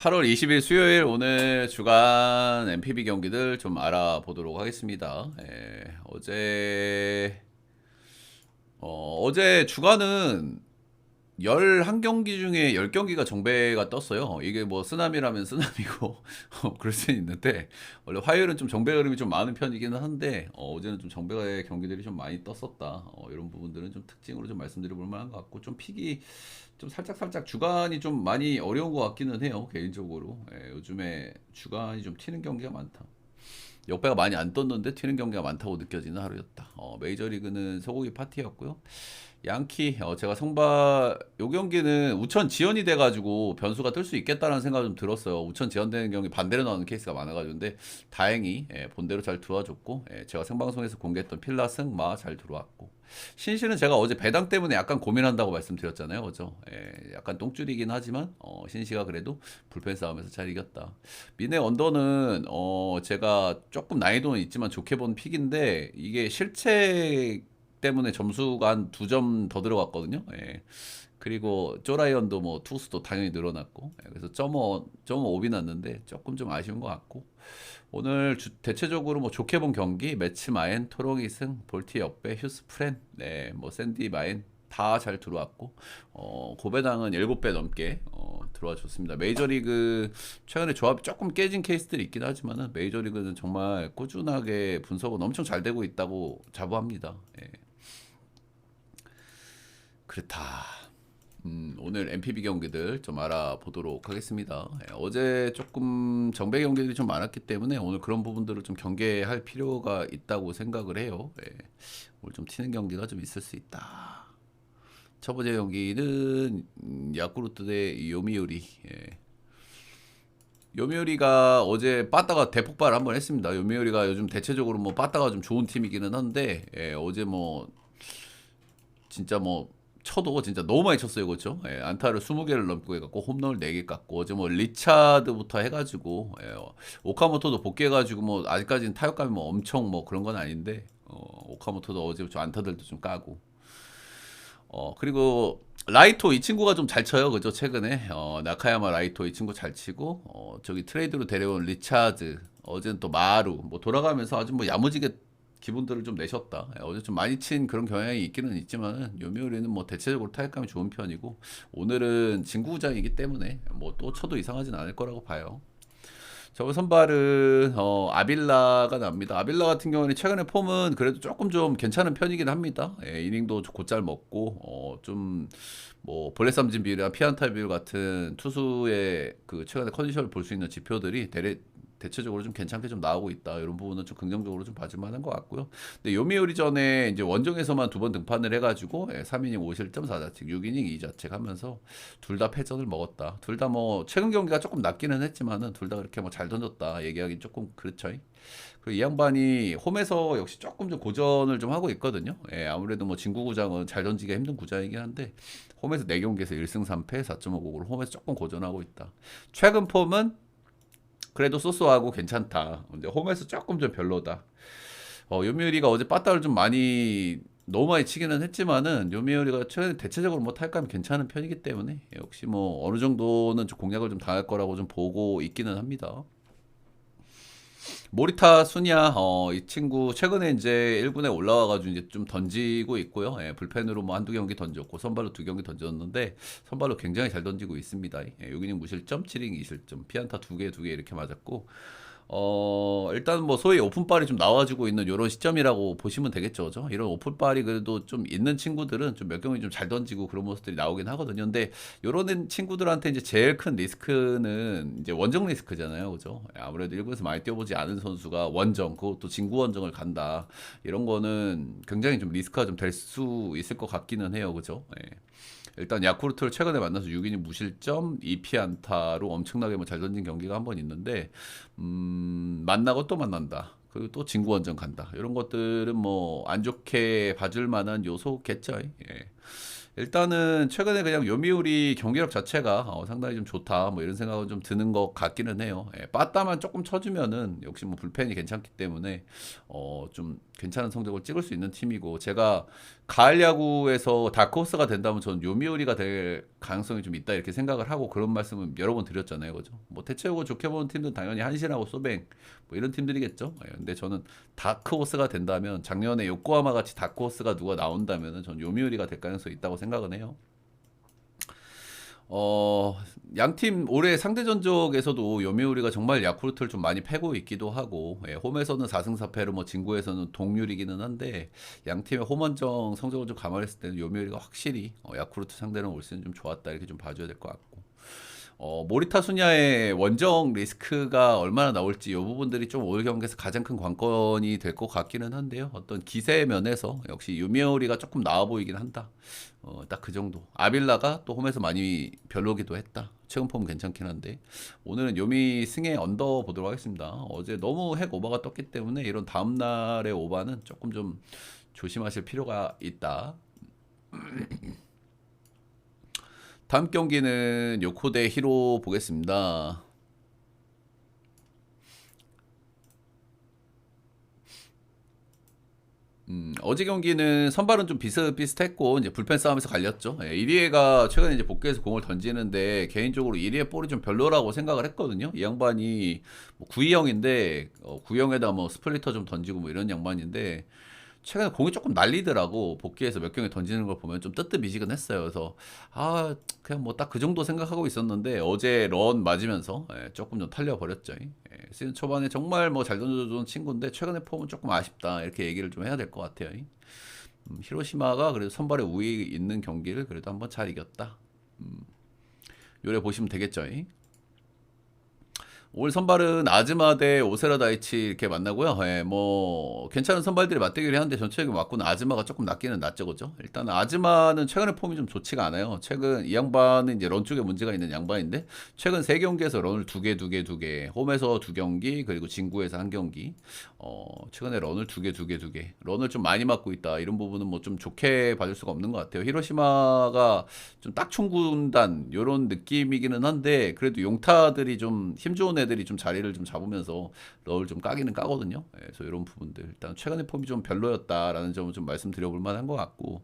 8월 20일 수요일 오늘 주간 MPB 경기들 좀 알아보도록 하겠습니다. 어제 주간은 11경기 중에 10경기가 정배가 떴어요. 이게 뭐 쓰나미라면 쓰나미고 그럴 수는 있는데 원래 화요일은 좀 정배 흐름이 좀 많은 편이기는 한데 어제는 좀 정배의 경기들이 좀 많이 떴었다. 이런 부분들은 좀 특징으로 좀 말씀드려 볼 만한 것 같고 좀 픽이 좀 살짝 주간이 좀 많이 어려운 것 같기는 해요. 개인적으로. 요즘에 주간이 좀 튀는 경기가 많다. 역배가 많이 안 떴는데 튀는 경기가 많다고 느껴지는 하루였다. 메이저리그는 소고기 파티였고요. 양키 제가 성바 요 경기는 우천 지연이 돼가지고 변수가 뜰 수 있겠다라는 생각이 좀 들었어요. 우천 지연되는 경기 반대로 나오는 케이스가 많아가지고 근데 다행히 본대로 잘 들어와줬고 제가 생방송에서 공개했던 필라 승마 잘 들어왔고 신시는 제가 어제 배당 때문에 약간 고민한다고 말씀드렸잖아요. 그죠? 약간 똥줄이긴 하지만 신시가 그래도 불펜 싸움에서 잘 이겼다. 미네 언더는 제가 조금 난이도는 있지만 좋게 본 픽인데 이게 실책 때문에 점수가 한 2점 더 들어갔거든요. 그리고 쪼라이언도 뭐 투수도 당연히 늘어났고 그래서 0.5비 났는데 조금 좀 아쉬운 것 같고 오늘 대체적으로 뭐 좋게 본 경기 매치 마엔 토롱이 승 볼티 역배 휴스 프렌 뭐 샌디 마엔 다 잘 들어왔고 고배당은 7배 넘게 들어와 줬습니다. 메이저리그 최근에 조합이 조금 깨진 케이스들이 있긴 하지만은 메이저리그는 정말 꾸준하게 분석은 엄청 잘 되고 있다고 자부합니다. 그렇다. 오늘 MPB 경기들 좀 알아보도록 하겠습니다. 어제 조금 정배 경기들이 좀 많았기 때문에 오늘 그런 부분들을 좀 경계할 필요가 있다고 생각을 해요. 오늘 좀 튀는 경기가 좀 있을 수 있다. 첫 번째 경기는 야쿠르트 대 요미우리. 요미우리가 어제 빠따가 대폭발을 한번 했습니다. 요미우리가 요즘 대체적으로 뭐 빠따가 좀 좋은 팀이기는 한데 어제 뭐 진짜 뭐 쳐도 진짜 너무 많이 쳤어요, 그렇죠? 안타를 20개를 넘고 해갖고 홈런을 4개 깎고 어제 뭐 리차드부터 해가지고 오카모토도 복귀해가지고 뭐 아직까지는 타격감이 뭐 엄청 뭐 그런 건 아닌데 오카모토도 어제 좀 안타들도 좀 까고 그리고 라이토 이 친구가 좀 잘 쳐요, 그죠? 최근에 나카야마 라이토 이 친구 잘 치고 저기 트레이드로 데려온 리차드 어제는 또 마루 뭐 돌아가면서 아주 뭐 야무지게 기분들을 좀 내셨다. 어제 좀 많이 친 그런 경향이 있기는 있지만은 요미우리는 뭐 대체적으로 타격감이 좋은 편이고 오늘은 진구장이기 때문에 뭐 또 쳐도 이상하진 않을 거라고 봐요. 저번 선발은 아빌라가 납니다. 아빌라 같은 경우는 최근에 폼은 그래도 조금 좀 괜찮은 편이긴 합니다. 이닝도 곧잘 먹고 좀 뭐 볼넷삼진 비율이나 피안타 비율 같은 투수의 그 최근에 컨디션을 볼 수 있는 지표들이 대체적으로 좀 괜찮게 좀 나오고 있다. 이런 부분은 좀 긍정적으로 좀 봐줄 만한 것 같고요. 근데 요미우리 전에 이제 원정에서만 2번 등판을 해가지고 3이닝 5실점 4자책, 6이닝 2자책 하면서 둘 다 패전을 먹었다. 둘 다 뭐 최근 경기가 조금 낮기는 했지만은 둘 다 그렇게 뭐 잘 던졌다 얘기하기 조금 그렇죠. 그리고 이 양반이 홈에서 역시 조금 좀 고전을 좀 하고 있거든요. 아무래도 뭐 진구 구장은 잘 던지기가 힘든 구장이긴 한데 홈에서 4경기에서 1승 3패 4.5고를 홈에서 조금 고전하고 있다. 최근 폼은 그래도 쏘쏘하고 괜찮다. 근데 홈에서 조금 좀 별로다. 요미우리가 어제 빠따를 좀 많이 너무 많이 치기는 했지만은 요미우리가 최근 대체적으로 뭐 탈감이 괜찮은 편이기 때문에 역시 뭐 어느 정도는 좀 공략을 좀 당할 거라고 좀 보고 있기는 합니다. 모리타 수냐 이 친구 최근에 이제 1군에 올라와가지고 이제 좀 던지고 있고요. 불펜으로 뭐 한두 경기 던졌고 선발로 2경기 던졌는데 선발로 굉장히 잘 던지고 있습니다. 6이닝 무실점, 7이닝 2실점, 피안타 2개 이렇게 맞았고 일단 뭐 소위 오픈빨이 좀 나와주고 있는 이런 시점이라고 보시면 되겠죠. 그죠? 이런 오픈빨이 그래도 좀 있는 친구들은 좀 몇 경기 좀 잘 던지고 그런 모습들이 나오긴 하거든요. 근데 이런 친구들한테 이제 제일 큰 리스크는 이제 원정 리스크잖아요. 그죠? 아무래도 일본에서 많이 뛰어보지 않은 선수가 원정, 그것도 진구 원정을 간다. 이런 거는 굉장히 좀 리스크가 좀 될 수 있을 것 같기는 해요. 그죠? 일단 야쿠르트를 최근에 만나서 6이닝 무실점 2피안타로 엄청나게 뭐 잘 던진 경기가 한 번 있는데 만나고 또 만난다. 그리고 또 진구원전 간다. 이런 것들은 뭐 안 좋게 봐줄 만한 요소겠죠. 일단은 최근에 그냥 요미우리 경기력 자체가 상당히 좀 좋다 뭐 이런 생각은 좀 드는 것 같기는 해요. 예, 빠따만 조금 쳐주면은 역시 뭐 불펜이 괜찮기 때문에 좀 괜찮은 성적을 찍을 수 있는 팀이고, 제가 가을 야구에서 다크호스가 된다면 저는 요미우리가 될 가능성이 좀 있다 이렇게 생각을 하고 그런 말씀은 여러 번 드렸잖아요, 그죠? 뭐 대체적으로 좋게 보는 팀은 당연히 한신하고 소뱅 뭐 이런 팀들이겠죠. 예, 근데 저는 다크호스가 된다면, 작년에 요코하마 같이 다크호스가 누가 나온다면은 전 요미우리가 될 가능성이 있다고 생각은 해요. 어, 양팀 올해 상대 전적에서도 요미우리가 정말 야쿠르트를 좀 많이 패고 있기도 하고, 예, 홈에서는 4승 4패로 뭐 진구에서는 동률이기는 한데, 양팀의 홈원정 성적을 좀 감안했을 때는 요미우리가 확실히 야쿠르트 상대는 올 시즌 좀 좋았다 이렇게 좀 봐줘야 될 것 같고, 모리타 수냐의 원정 리스크가 얼마나 나올지 이 부분들이 좀 올 경기에서 가장 큰 관건이 될 것 같기는 한데요. 어떤 기세 면에서 역시 유미오리가 조금 나아 보이긴 한다. 딱 그 정도. 아빌라가 또 홈에서 많이 별로기도 했다. 최근 폼 괜찮긴 한데 오늘은 요미 승의 언더 보도록 하겠습니다. 어제 너무 핵 오버가 떴기 때문에 이런 다음 날의 오버는 조금 좀 조심하실 필요가 있다. 다음 경기는 요코 대 히로 보겠습니다. 어제 경기는 선발은 좀 비슷비슷했고 이제 불펜 싸움에서 갈렸죠. 예, 이리에가 최근에 이제 복귀해서 공을 던지는데 개인적으로 이리에 볼이 좀 별로라고 생각을 했거든요. 이 양반이 뭐 구위형인데 구위형에다 뭐 스플리터 좀 던지고 뭐 이런 양반인데 최근에 공이 조금 날리더라고. 복귀해서 몇 경기 던지는 걸 보면 좀 뜨뜻미지근했어요. 그래서 아 그냥 뭐 딱 그 정도 생각하고 있었는데 어제 런 맞으면서 조금 좀 탈려버렸죠. 시즌 초반에 정말 뭐 잘 던져주는 친구인데 최근에 폼은 조금 아쉽다 이렇게 얘기를 좀 해야 될 것 같아요. 히로시마가 그래도 선발에 우위 있는 경기를 그래도 한번 잘 이겼다. 요래 보시면 되겠죠. 올 선발은 아즈마 대 오세라 다이치 이렇게 만나고요. 예, 뭐 괜찮은 선발들이 맞대결이 하는데 전체적으로 맞고는 아즈마가 조금 낫기는 낫죠, 그죠? 일단 아즈마는 최근에 폼이 좀 좋지가 않아요. 최근 이 양반은 이제 런 쪽에 문제가 있는 양반인데 최근 세 경기에서 런을 두 개, 홈에서 두 경기 그리고 진구에서 한 경기. 최근에 런을 두 개, 런을 좀 많이 맞고 있다. 이런 부분은 뭐 좀 좋게 봐줄 수가 없는 것 같아요. 히로시마가 좀 딱충군단 요런 느낌이기는 한데 그래도 용타들이 좀 힘 좋은 애들이 좀 자리를 좀 잡으면서 런을 좀 까기는 까거든요. 그래서 이런 부분들 일단 최근의 폼이 좀 별로였다라는 점을 좀 말씀드려볼 만한 것 같고,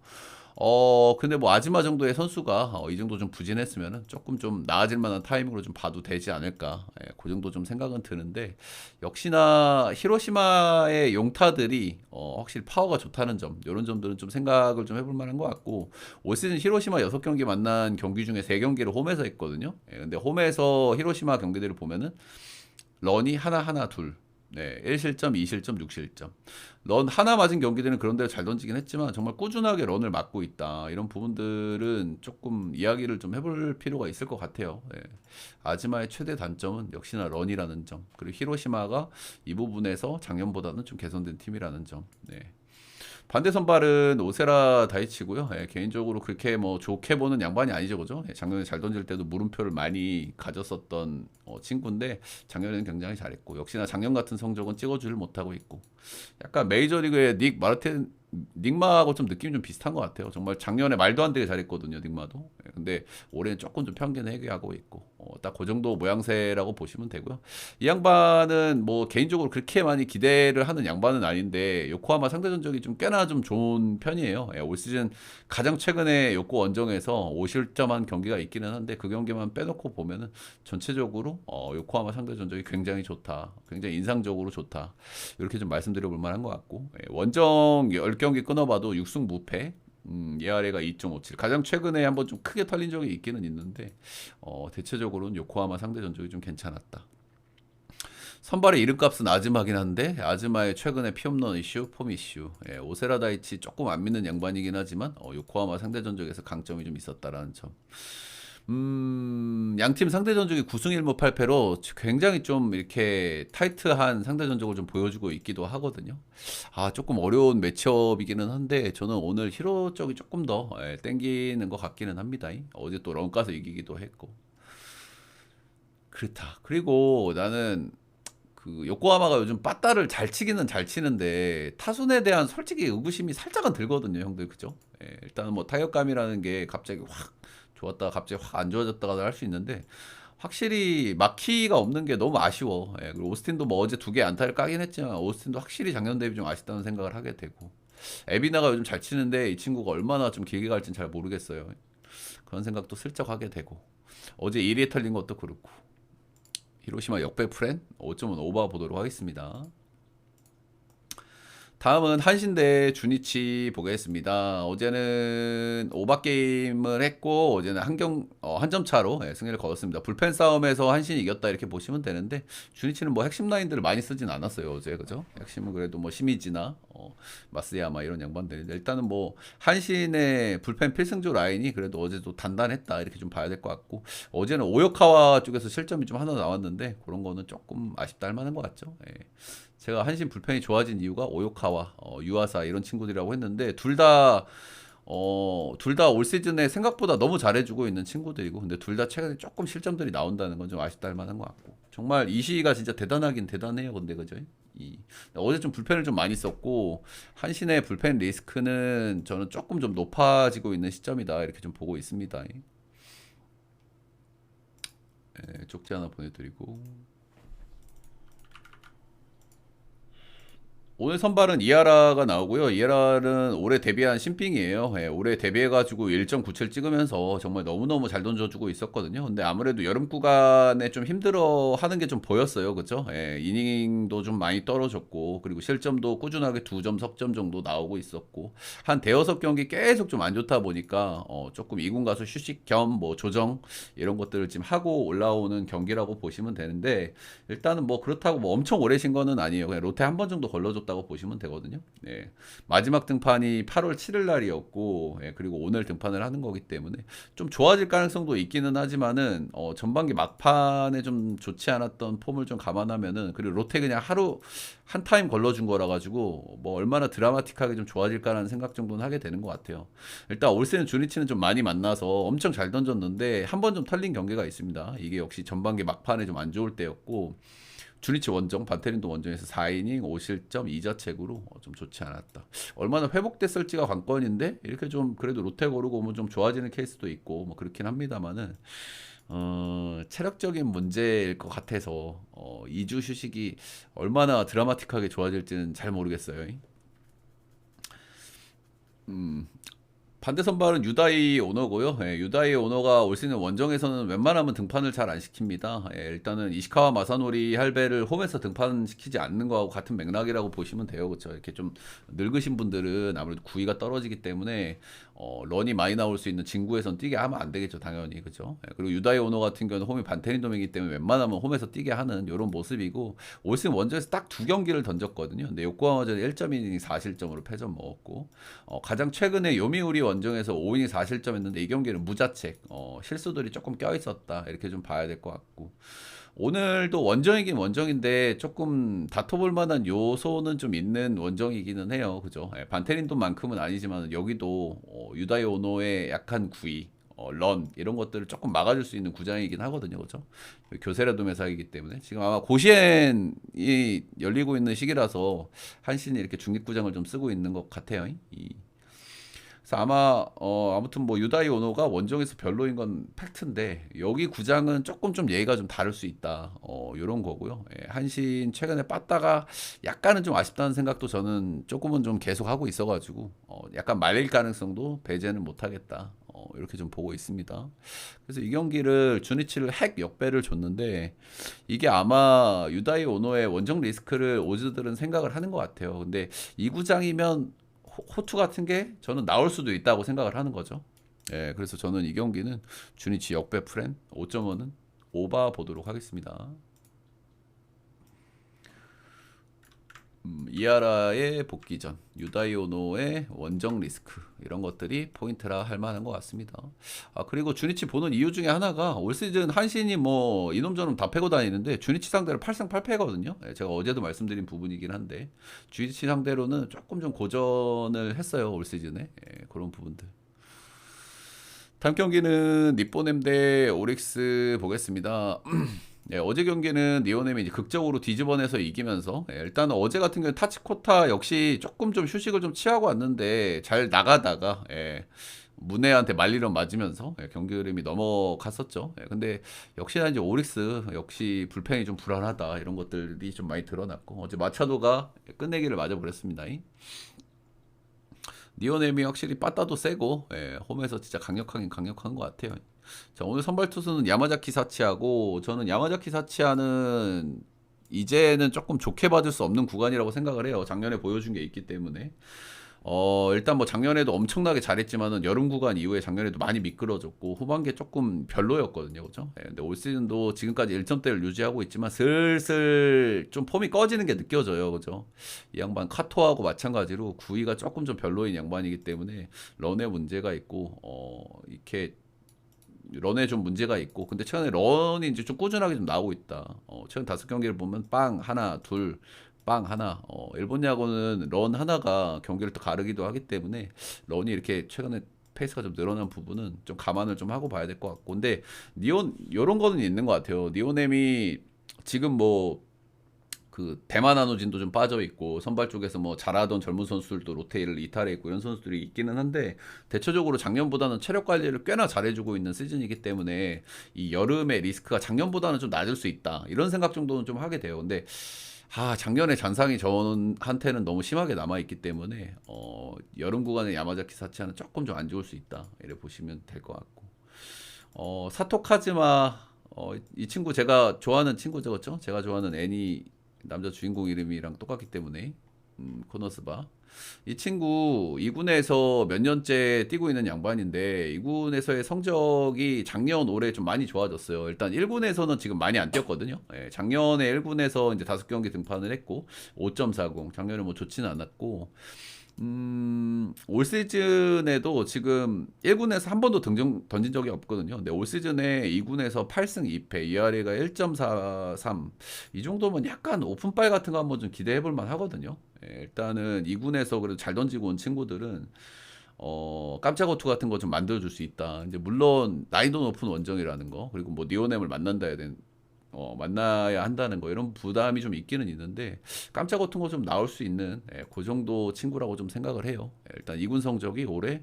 근데 뭐 아지마 정도의 선수가 이 정도 좀 부진했으면은 조금 좀 나아질 만한 타이밍으로 좀 봐도 되지 않을까. 그 정도 좀 생각은 드는데 역시나 히로시마의 용타들이 확실히 파워가 좋다는 점, 이런 점들은 좀 생각을 좀 해볼 만한 것 같고, 올 시즌 히로시마 6경기 만난 경기 중에 3경기를 홈에서 했거든요. 근데 홈에서 히로시마 경기들을 보면은 런이 하나 하나 둘. 네, 1실점, 2실점, 6실점. 런 하나 맞은 경기들은 그런데 잘 던지긴 했지만 정말 꾸준하게 런을 맞고 있다. 이런 부분들은 조금 이야기를 좀 해볼 필요가 있을 것 같아요. 네. 아즈마의 최대 단점은 역시나 런이라는 점. 그리고 히로시마가 이 부분에서 작년보다는 좀 개선된 팀이라는 점. 네. 반대 선발은 오세라 다이치고요. 개인적으로 그렇게 뭐 좋게 보는 양반이 아니죠, 그죠? 작년에 잘 던질 때도 물음표를 많이 가졌었던 친구인데 작년에는 굉장히 잘했고 역시나 작년 같은 성적은 찍어주질 못하고 있고, 약간 메이저리그의 닉마하고 좀 느낌이 좀 비슷한 것 같아요. 정말 작년에 말도 안 되게 잘했거든요, 닉마도. 근데 올해는 조금 좀 편견 회귀하고 있고, 딱 그 정도 모양새라고 보시면 되고요. 이 양반은 뭐 개인적으로 그렇게 많이 기대를 하는 양반은 아닌데 요코하마 상대 전적이 좀 꽤나 좀 좋은 편이에요. 올 시즌 가장 최근에 요코 원정에서 5실점한 경기가 있기는 한데 그 경기만 빼놓고 보면은 전체적으로 요코하마 상대 전적이 굉장히 좋다, 굉장히 인상적으로 좋다, 이렇게 좀 말씀드려 볼 만한 것 같고, 원정 10경기 끊어봐도 6승 무패. ERA가 2.57. 가장 최근에 한번 좀 크게 털린 적이 있기는 있는데 대체적으로는 요코하마 상대 전적이 좀 괜찮았다. 선발의 이름값은 아즈마긴 한데 아즈마의 최근에 피홈런 이슈, 폼 이슈, 오세라 다이치 조금 안 믿는 양반이긴 하지만 요코하마 상대 전적에서 강점이 좀 있었다라는 점. 양팀 상대 전적이 9승 1무 8패로 굉장히 좀 이렇게 타이트한 상대 전적을 좀 보여주고 있기도 하거든요. 조금 어려운 매치업이기는 한데 저는 오늘 히로 쪽이 조금 더 땡기는 것 같기는 합니다. 어제 또 런가서 이기기도 했고. 그렇다. 그리고 나는 그 요코하마가 요즘 빠따를 잘 치기는 잘 치는데 타순에 대한 솔직히 의구심이 살짝은 들거든요, 형들. 그죠? 예, 일단은 뭐 타격감이라는 게 갑자기 확 좋았다가 갑자기 확 안 좋아졌다가 할 수 있는데 확실히 마키가 없는 게 너무 아쉬워. 예, 그리고 오스틴도 뭐 어제 2개 안타를 까긴 했지만 오스틴도 확실히 작년 대비 좀 아쉽다는 생각을 하게 되고 에비나가 요즘 잘 치는데 이 친구가 얼마나 좀 길게 갈진 잘 모르겠어요. 그런 생각도 슬쩍 하게 되고 어제 1위에 털린 것도 그렇고 히로시마 역배 프렌 5점은 오버 보도록 하겠습니다. 다음은 한신 대 주니치 보겠습니다. 어제는 오바 게임을 했고 어제는 한 점 차로 승리를 거뒀습니다. 불펜 싸움에서 한신이 이겼다 이렇게 보시면 되는데 주니치는 뭐 핵심 라인들을 많이 쓰진 않았어요 어제. 그죠? 핵심은 그래도 뭐 시미지나 마스야마 이런 양반들. 일단은 뭐 한신의 불펜 필승조 라인이 그래도 어제도 단단했다 이렇게 좀 봐야 될 것 같고 어제는 오요카와 쪽에서 실점이 좀 하나 나왔는데 그런 거는 조금 아쉽다 할 만한 것 같죠. 예. 제가 한신 불펜이 좋아진 이유가 오요카와 유아사 이런 친구들이라고 했는데 둘 다 올 시즌에 생각보다 너무 잘해주고 있는 친구들이고 근데 둘 다 최근에 조금 실점들이 나온다는 건 좀 아쉽다 할 만한 것 같고 정말 이시가 진짜 대단하긴 대단해요. 근데 그죠? 어제 좀 불펜을 좀 많이 썼고 한신의 불펜 리스크는 저는 조금 좀 높아지고 있는 시점이다 이렇게 좀 보고 있습니다. 예, 쪽지 하나 보내드리고 오늘 선발은 이하라가 나오고요. 이하라는 올해 데뷔한 신빙이에요. 예, 올해 데뷔해가지고 1.97 찍으면서 정말 너무너무 잘 던져주고 있었거든요. 근데 아무래도 여름 구간에 좀 힘들어 하는 게 좀 보였어요. 그죠? 예, 이닝도 좀 많이 떨어졌고, 그리고 실점도 꾸준하게 2점, 석점 정도 나오고 있었고, 한 대여섯 경기 계속 좀 안 좋다 보니까, 조금 2군 가서 휴식 겸 뭐 조정, 이런 것들을 지금 하고 올라오는 경기라고 보시면 되는데, 일단은 뭐 그렇다고 뭐 엄청 오래 신 거는 아니에요. 그냥 로테 한 번 정도 걸러줬다고 보시면 되거든요. 네. 마지막 등판이 8월 7일 날이었고, 예, 그리고 오늘 등판을 하는 거기 때문에 좀 좋아질 가능성도 있기는 하지만은 전반기 막판에 좀 좋지 않았던 폼을 좀 감안하면은 그리고 로테 그냥 하루 한 타임 걸러준 거라 가지고 뭐 얼마나 드라마틱하게 좀 좋아질까라는 생각 정도는 하게 되는 것 같아요. 일단 올세는 주니치는 좀 많이 만나서 엄청 잘 던졌는데 한 번 좀 털린 경기가 있습니다. 이게 역시 전반기 막판에 좀 안 좋을 때였고 주니치 원정, 반테린도 원정에서 4이닝 5실점 2자책으로 좀 좋지 않았다. 얼마나 회복됐을지가 관건인데 이렇게 좀 그래도 롯데 고르고 오면 좀 좋아지는 케이스도 있고 뭐 그렇긴 합니다만은 체력적인 문제일 것 같아서 2주 휴식이 얼마나 드라마틱하게 좋아질지는 잘 모르겠어요. 음, 반대 선발은 유다이 오너고요. 예, 유다이 오너가 올 시즌 원정에서는 웬만하면 등판을 잘 안 시킵니다. 예, 일단은 이시카와 마사노리 할배를 홈에서 등판시키지 않는 거하고 같은 맥락이라고 보시면 돼요. 그렇죠? 이렇게 좀 늙으신 분들은 아무래도 구위가 떨어지기 때문에 런이 많이 나올 수 있는 진구에선 뛰게 하면 안 되겠죠, 당연히. 그죠? 예, 그리고 유다이 오너 같은 경우는 홈이 반테린돔이기 때문에 웬만하면 홈에서 뛰게 하는 이런 모습이고 올 시즌 원정에서 딱 2경기를 던졌거든요. 근데 요코하마전 1.2이닝 4실점으로 패전 먹었고 가장 최근에 요미우리 원정에서 5이닝 4실점 했는데 이 경기는 무자책 실수들이 조금 껴있었다 이렇게 좀 봐야 될 것 같고 오늘도 원정이긴 원정인데 조금 다퉈볼 만한 요소는 좀 있는 원정이기는 해요. 그죠? 예, 반테린돈만큼은 아니지만 여기도 유다이 오노의 약한 구위 런 이런 것들을 조금 막아줄 수 있는 구장이긴 하거든요. 그죠? 교세라도 매사이기 때문에 지금 아마 고시엔이 열리고 있는 시기라서 한신이 이렇게 중립구장을 좀 쓰고 있는 것 같아요. 그래서 아무튼 뭐 유다이 오노가 원정에서 별로인 건 팩트인데 여기 구장은 조금 좀 예의가 좀 다를 수 있다. 요런 거고요. 예, 한신 최근에 빠따가 약간은 좀 아쉽다는 생각도 저는 조금은 좀 계속 하고 있어가지고 약간 말릴 가능성도 배제는 못하겠다. 이렇게 좀 보고 있습니다. 그래서 이 경기를 주니치를 핵 역배를 줬는데 이게 아마 유다이 오노의 원정 리스크를 오즈들은 생각을 하는 것 같아요. 근데 이 구장이면 호투 같은 게 저는 나올 수도 있다고 생각을 하는 거죠. 예, 그래서 저는 이 경기는 주니치 역배 프렌 5.5는 오바 보도록 하겠습니다. 이하라의 복귀전, 유다이오노의 원정 리스크 이런 것들이 포인트라 할 만한 것 같습니다. 그리고 주니치 보는 이유 중에 하나가 올 시즌 한신이 뭐 이놈저놈 다 패고 다니는데 주니치 상대로 8승 8패거든요. 제가 어제도 말씀드린 부분이긴 한데 주니치 상대로는 조금 좀 고전을 했어요 올 시즌에. 그런 부분들. 다음 경기는 니뽀넴 대 오릭스 보겠습니다. 예, 어제 경기는 니오넴이 이제 극적으로 뒤집어내서 이기면서 일단은 어제 같은 경우는 타치코타 역시 조금 좀 휴식을 좀 취하고 왔는데 잘 나가다가 문해한테 말리러 맞으면서 경기 흐름이 넘어갔었죠. 근데 역시나 이제 오릭스 역시 불펜이 좀 불안하다 이런 것들이 좀 많이 드러났고 어제 마차도가 끝내기를 맞아버렸습니다. 니오넴이 확실히 빠따도 세고 홈에서 진짜 강력하긴 강력한 것 같아요. 자, 오늘 선발 투수는 야마자키 사치하고 저는 야마자키 사치하는 이제는 조금 좋게 받을 수 없는 구간이라고 생각을 해요. 작년에 보여준 게 있기 때문에. 일단 뭐 작년에도 엄청나게 잘했지만은 여름 구간 이후에 작년에도 많이 미끄러졌고 후반기에 조금 별로였거든요. 그죠? 근데 올 시즌도 지금까지 1점대를 유지하고 있지만 슬슬 좀 폼이 꺼지는 게 느껴져요. 그죠? 이 양반 카토하고 마찬가지로 구위가 조금 좀 별로인 양반이기 때문에 런에 문제가 있고 이렇게 런에 좀 문제가 있고 근데 최근에 런이 이제 좀 꾸준하게 좀 나오고 있다. 최근 5경기를 보면 빵 하나 둘 빵 하나 일본 야구는 런 하나가 경기를 또 가르기도 하기 때문에 런이 이렇게 최근에 페이스가 좀 늘어난 부분은 좀 감안을 좀 하고 봐야 될 것 같고 근데 니온 요런 거는 있는 것 같아요. 니오넴이 지금 뭐 그 대만 한우진도 좀 빠져 있고 선발 쪽에서 뭐 잘하던 젊은 선수들도 롯데를 이탈해 있고 이런 선수들이 있기는 한데 대체적으로 작년보다는 체력 관리를 꽤나 잘해주고 있는 시즌이기 때문에 이 여름의 리스크가 작년보다는 좀 낮을 수 있다 이런 생각 정도는 좀 하게 돼요. 근데 작년에 잔상이 저한테는 너무 심하게 남아 있기 때문에 여름 구간에 야마자키 사치하는 조금 좀 안 좋을 수 있다 이래 보시면 될 것 같고 사토카즈마 이 친구 제가 좋아하는 친구죠. 제가 좋아하는 애니 남자 주인공 이름이랑 똑같기 때문에 코너스바 이 친구 2군에서 몇 년째 뛰고 있는 양반인데 2군에서의 성적이 작년 올해 좀 많이 좋아졌어요. 일단 1군에서는 지금 많이 안 뛰었거든요. 작년에 1군에서 이제 5경기 등판을 했고 5.40 작년에 뭐 좋지는 않았고 올 시즌에도 지금 1군에서 한 번도 던진 적이 없거든요. 근데 올 시즌에 2군에서 8승 2패, ERA가 1.43. 이 정도면 약간 오픈빨 같은 거 한번 좀 기대해 볼 만 하거든요. 일단은 2군에서 그래도 잘 던지고 온 친구들은 깜짝 어투 같은 거 좀 만들어 줄 수 있다. 이제 물론 난이도 높은 원정이라는 거, 그리고 뭐 니오넴을 만난다 해야 되는 만나야 한다는 거 이런 부담이 좀 있기는 있는데 깜짝 같은 거 좀 나올 수 있는 그 정도 친구라고 좀 생각을 해요. 일단 2군 성적이 올해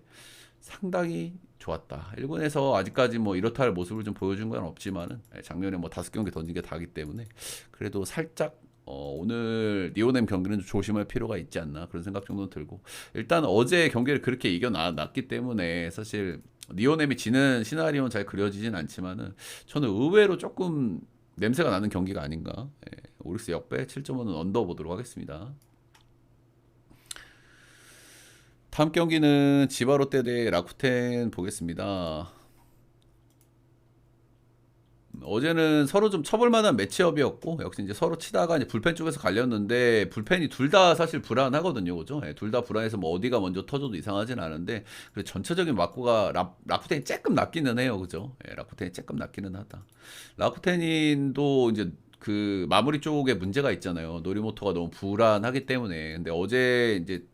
상당히 좋았다. 1군에서 아직까지 뭐 이렇다 할 모습을 좀 보여준 건 없지만은 작년에 뭐 5경기 던진 게 다기 때문에 그래도 살짝 오늘 니오넴 경기는 좀 조심할 필요가 있지 않나 그런 생각 정도는 들고 일단 어제 경기를 그렇게 이겨놨기 때문에 사실 니오넴이 지는 시나리오는 잘 그려지진 않지만은 저는 의외로 조금 냄새가 나는 경기가 아닌가. 오릭스 역배 7.5는 언더 보도록 하겠습니다. 다음 경기는 지바롯데 대 라쿠텐 보겠습니다. 어제는 서로 좀 쳐볼 만한 매치업이었고 역시 이제 서로 치다가 이제 불펜 쪽에서 갈렸는데 불펜이 둘 다 사실 불안하거든요, 그죠? 둘 다 불안해서 뭐 어디가 먼저 터져도 이상하진 않은데 그 전체적인 막구가 라쿠텐이 조금 낫기는 해요, 그죠? 라쿠텐이 조금 낫기는 하다. 라쿠텐인도 이제 그 마무리 쪽에 문제가 있잖아요. 노리모토가 너무 불안하기 때문에 근데 어제 이제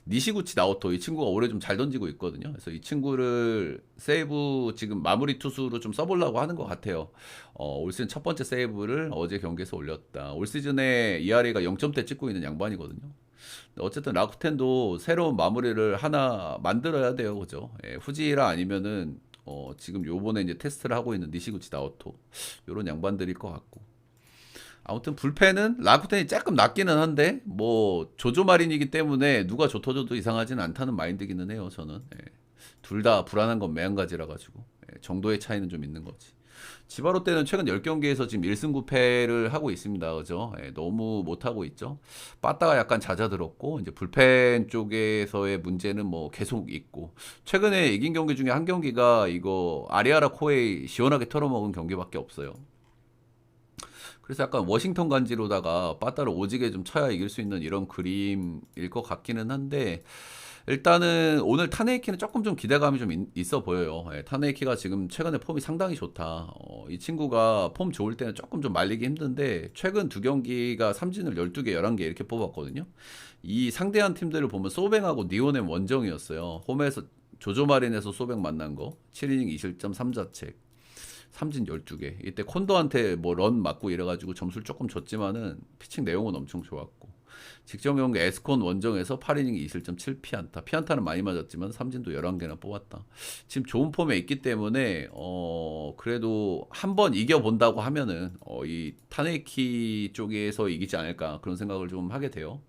니시구치 나오토 이 친구가 올해 좀 잘 던지고 있거든요. 그래서 이 친구를 세이브 지금 마무리 투수로 좀 써보려고 하는 것 같아요. 올 시즌 첫 번째 세이브를 어제 경기에서 올렸다. 올 시즌에 ERA가 0점대 찍고 있는 양반이거든요. 어쨌든 라쿠텐도 새로운 마무리를 하나 만들어야 돼요, 그죠? 후지라 아니면은 지금 요번에 이제 테스트를 하고 있는 니시구치 나오토 요런 양반들일 것 같고. 아무튼 불펜은 라쿠텐이 조금 낫기는 한데 뭐 조조마린이기 때문에 누가 좋터져도 이상하진 않다는 마인드기는 해요. 저는 둘 다 불안한 건 매한가지라 가지고 정도의 차이는 좀 있는 거지. 지바로 때는 최근 10경기에서 지금 1승 9패를 하고 있습니다. 그죠? 너무 못하고 있죠. 빠따가 약간 잦아들었고 이제 불펜 쪽에서의 문제는 뭐 계속 있고 최근에 이긴 경기 중에 한 경기가 이거 아리아라 코에이 시원하게 털어먹은 경기밖에 없어요. 그래서 약간 워싱턴 간지로다가 빠따를 오지게 좀 쳐야 이길 수 있는 이런 그림일 것 같기는 한데 일단은 오늘 타네이키는 조금 좀 기대감이 좀 있어 보여요. 타네이키가 지금 최근에 폼이 상당히 좋다. 이 친구가 폼 좋을 때는 조금 좀 말리기 힘든데 최근 2경기가 삼진을 12개, 11개 이렇게 뽑았거든요. 이 상대한 팀들을 보면 소뱅하고 니온의 원정이었어요. 홈에서 조조마린에서 소뱅 만난 거 7이닝 2실점 3자책 삼진 12개. 이때 콘도한테 뭐 런 맞고 이래가지고 점수를 조금 줬지만은 피칭 내용은 엄청 좋았고. 직전 경기 에스콘 원정에서 8이닝 2실점 7피안타. 피안타는 많이 맞았지만 삼진도 11개나 뽑았다. 지금 좋은 폼에 있기 때문에 그래도 한번 이겨본다고 하면은 이 타네키 쪽에서 이기지 않을까 그런 생각을 좀 하게 돼요.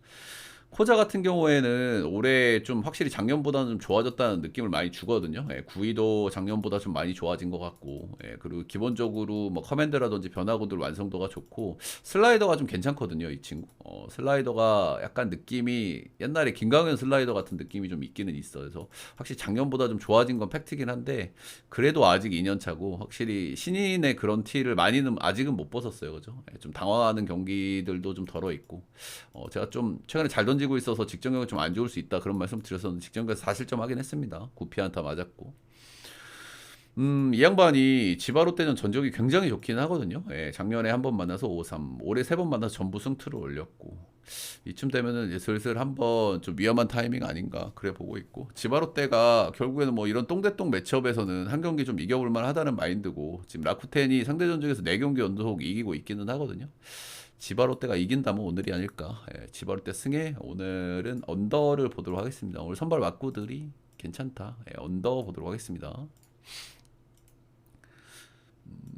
코자 같은 경우에는 올해 좀 확실히 작년보다는 좀 좋아졌다는 느낌을 많이 주거든요. 예, 구위도 작년보다 좀 많이 좋아진 것 같고, 예, 그리고 기본적으로 뭐 커맨드라든지 변화구들 완성도가 좋고, 슬라이더가 좀 괜찮거든요, 이 친구. 슬라이더가 약간 느낌이 옛날에 김강현 슬라이더 같은 느낌이 좀 있기는 있어요. 그래서 확실히 작년보다 좀 좋아진 건 팩트긴 한데, 그래도 아직 2년 차고, 확실히 신인의 그런 티를 많이는 아직은 못 벗었어요, 그죠? 예, 좀 당황하는 경기들도 좀 덜어 있고. 제가 좀 최근에 잘 던지고 있어서 직전경이 좀 안 좋을 수 있다 그런 말씀 드렸었는데 직전경에서 4실점 하긴 했습니다. 9피안타 맞았고. 이 양반이 지바로 때는 전적이 굉장히 좋긴 하거든요. 예, 작년에 한 번 만나서 5-3, 올해 3번 만나서 전부 승투를 올렸고 이쯤 되면은 이제 슬슬 한번 좀 위험한 타이밍 아닌가 그래 보고 있고 지바로 때가 결국에는 뭐 이런 똥대똥 매치업에서는 한 경기 좀 이겨볼 만하다는 마인드고 지금 라쿠텐이 상대 전적에서 4경기 연속 이기고 있기는 하거든요. 지바롯데가 이긴다면 오늘이 아닐까. 예, 지바롯데 승에 오늘은 언더를 보도록 하겠습니다. 오늘 선발 맞구들이 괜찮다. 예, 언더 보도록 하겠습니다.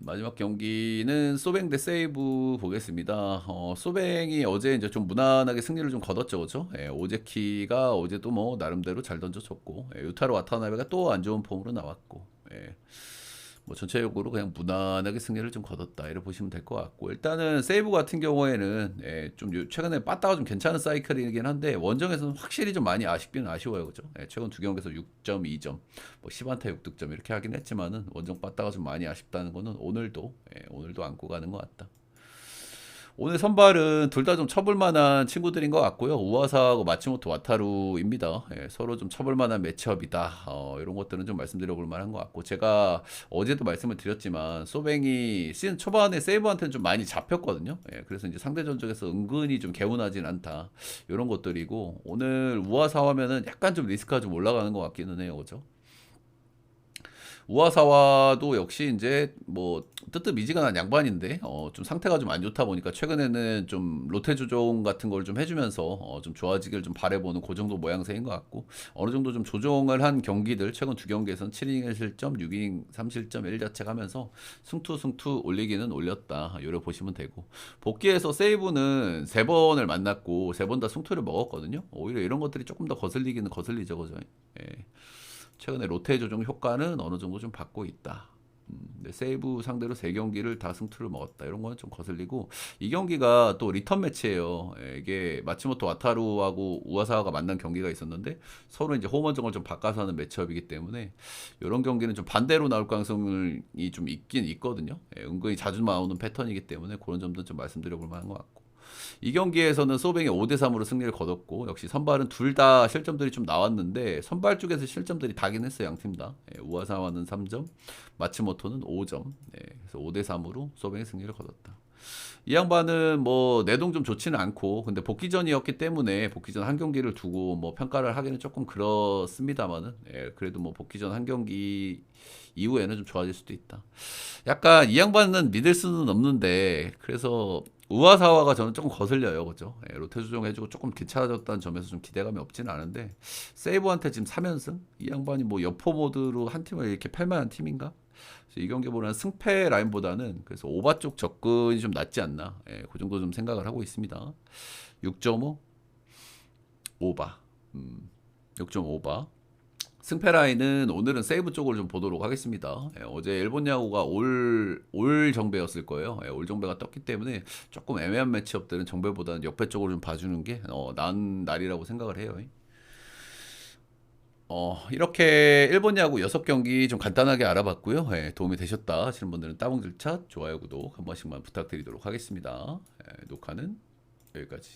마지막 경기는 소뱅 대 세이브 보겠습니다. 소뱅이 어제 이제 좀 무난하게 승리를 좀 거뒀죠, 그죠? 예, 오제키가 어제도 뭐 나름대로 잘 던져줬고, 예, 유타로 와타나베가 또 안 좋은 폼으로 나왔고, 예. 뭐 전체적으로 그냥 무난하게 승리를 좀 거뒀다 이렇게 보시면 될 것 같고 일단은 세이브 같은 경우에는 예, 좀 최근에 빠따가 좀 괜찮은 사이클이긴 한데 원정에서는 확실히 좀 많이 아쉽기는 아쉬워요 그죠 예, 최근 두 경기에서 6.2점 뭐 10안타 6득점 이렇게 하긴 했지만은 원정 빠따가 좀 많이 아쉽다는 거는 오늘도 안고 가는 것 같다. 오늘 선발은 둘 다 좀 쳐볼 만한 친구들인 것 같고요. 우와사하고 마츠모토 와타루입니다. 예, 서로 좀 쳐볼 만한 매치업이다. 이런 것들은 좀 말씀드려 볼 만한 것 같고 제가 어제도 말씀을 드렸지만 소뱅이 시즌 초반에 세이브한테는 좀 많이 잡혔거든요. 예, 그래서 이제 상대 전적에서 은근히 좀 개운하진 않다. 이런 것들이고 오늘 우와사 하면은 약간 좀 리스크가 좀 올라가는 것 같기는 해요. 그죠? 우와사와도 역시 이제 뭐 뜨뜻미지근한 양반인데 좀 상태가 좀 안 좋다 보니까 최근에는 좀 로테 조정 같은 걸 좀 해주면서 좀 좋아지길 좀 바래보는 그 정도 모양새인 것 같고 어느 정도 좀 조정을 한 경기들 최근 두 경기에서는 7이닝 1실점, 6이닝 3실점 1자책 하면서 승투 올리기는 올렸다. 요래 보시면 되고 복귀해서 세이브는 세 번을 만났고 세 번 다 승투를 먹었거든요. 오히려 이런 것들이 조금 더 거슬리기는 거슬리죠, 그죠? 예. 최근에 로테 조정 효과는 어느 정도 좀 받고 있다. 근데 세이브 상대로 3경기를 다 승투를 먹었다. 이런 거는 좀 거슬리고 이 경기가 또 리턴 매치예요. 예, 이게 마츠모토 와타루하고 우와사와가 만난 경기가 있었는데 서로 이제 홈원정을 좀 바꿔서 하는 매치업이기 때문에 이런 경기는 좀 반대로 나올 가능성이 좀 있긴 있거든요. 예, 은근히 자주 나오는 패턴이기 때문에 그런 점도 좀 말씀드려 볼 만한 것 같고 이 경기에서는 소뱅이 5대3으로 승리를 거뒀고 역시 선발은 둘 다 실점들이 좀 나왔는데 선발 쪽에서 실점들이 다긴 했어요. 양팀 다. 예, 우와사와는 3점, 마츠모토는 5점. 예, 그래서 5대3으로 소뱅이 승리를 거뒀다. 이 양반은 뭐 내동 좀 좋지는 않고 근데 복귀전이었기 때문에 복귀전 한 경기를 두고 뭐 평가를 하기는 조금 그렇습니다만은 예, 그래도 뭐 복귀전 한 경기 이후에는 좀 좋아질 수도 있다. 약간 이 양반은 믿을 수는 없는데 그래서 우와사와가 저는 조금 거슬려요, 그죠? 예, 로테 조정해주고 조금 괜찮아졌다는 점에서 좀 기대감이 없지는 않은데 세이브한테 지금 3연승? 이 양반이 뭐 여포 모드로 한 팀을 이렇게 팔만한 팀인가? 그래서 이 경기 보는 승패 라인보다는 그래서 오바 쪽 접근이 좀 낫지 않나? 예, 그 정도 좀 생각을 하고 있습니다. 6.5 오바, 6.5바. 승패 라인은 오늘은 세이브 쪽으로 좀 보도록 하겠습니다. 예, 어제 일본 야구가 올 정배였을 거예요. 예, 올 정배가 떴기 때문에 조금 애매한 매치업들은 정배보다는 역배 쪽으로 좀 봐주는 게 나은 날이라고 생각을 해요. 이렇게 일본 야구 6경기 좀 간단하게 알아봤고요. 예, 도움이 되셨다 하시는 분들은 따봉질차, 좋아요, 구독 한 번씩만 부탁드리도록 하겠습니다. 예, 녹화는 여기까지.